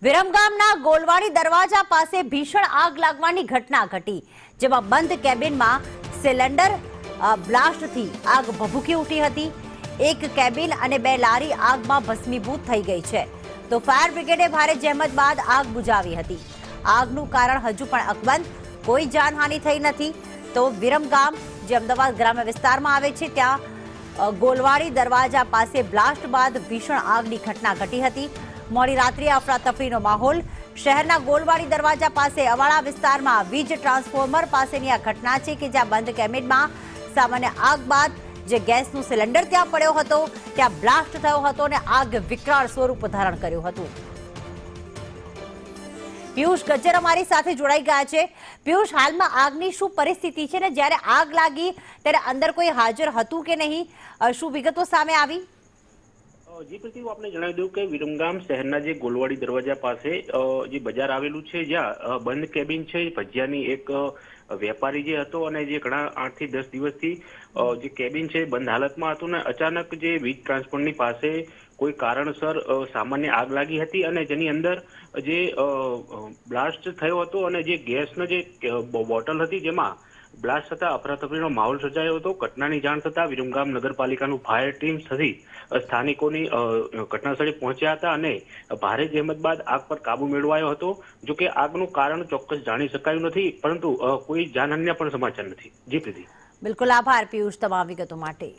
વિરમગામના ગોલવાડી દરવાજા પાસે ભીષણ આગ લાગવાની ઘટના ઘટી, જેમાં બંધ કેબિનમાં સિલિન્ડર બ્લાસ્ટથી આગ ભભૂકી ઉઠી હતી। એક કેબિન અને 2 લારી આગમાં ભસ્મીભૂત થઈ ગઈ છે, તો ફાયર બ્રિગેડે ભારે જહેમત બાદ આગ બુઝાવી હતી। આગનું કારણ હજુ પણ અકબંધ, કોઈ જાનહાનિ થઈ નથી। તો વિરમગામ જે અમદાવાદ ગ્રામ્ય વિસ્તારમાં આવે છે, ત્યાં ગોલવાડી દરવાજા પાસે બ્લાસ્ટ બાદ ભીષણ આગની ઘટના ઘટી હતી। મોડી રાત્રિએ અફરાતફરીનો માહોલ। શહેરના ગોલવાડી દરવાજા પાસે અવાડા વિસ્તારમાં વીજ ટ્રાન્સફોર્મર પાસેની આ ઘટના છે કે જ્યાં બંધ કેબિનમાં સામાન્ય આગ બાદ જે ગેસનું સિલિન્ડર ત્યાં પડ્યો હતો ત્યાં બ્લાસ્ટ થયો હતો અને આગ વિકરાળ સ્વરૂપ ધારણ કર્યું હતું। પિયુષ ગજ્જર અમારી સાથે જોડાઈ ગયા છે। પિયુષ, હાલમાં આગની શું પરિસ્થિતિ છે ને જ્યારે આગ લાગી ત્યારે અંદર કોઈ હાજર હતું કે નહીં, શું વિગતો સામે આવી? જી પ્રતિક, આપણે જણાવી દઉં કે વિરમગામ શહેરના જે ગોલવાડી દરવાજા પાસે જે બજાર આવેલું છે, જ્યાં બંધ કેબિન છે ભજીયાની, એક વેપારી જે હતો અને જે ઘણા 8 થી 10 દિવસથી જે કેબિન છે બંધ હાલતમાં હતું ને અચાનક જે વીજ ટ્રાન્સફોર્મરની પાસે કોઈ કારણસર સામાન્ય આગ લાગી હતી અને જેની અંદર જે બ્લાસ્ટ થયો હતો અને જે ગેસનો જે બોટલ હતી જેમાં બ્લાસ્ટ થતા અફરાતફરીનો માહોલ સર્જાયો હતો। ઘટનાની જાણ થતા વિરમગામ નગરપાલિકાનું ફાયર ટીમ સહિત સ્થાનિકોની ઘટનાસ્થળે પહોંચ્યા હતા અને ભારે જહેમત બાદ આગ પર કાબુ મેળવાયો હતો। જો કે આગનું કારણ ચોક્કસ જાણી શકાયું નથી, પરંતુ કોઈ જાનહાનિના પણ સમાચાર નથી। જી પ્રીતિ। બિલકુલ, આભાર પિયુષ તમામ વિગતો માટે।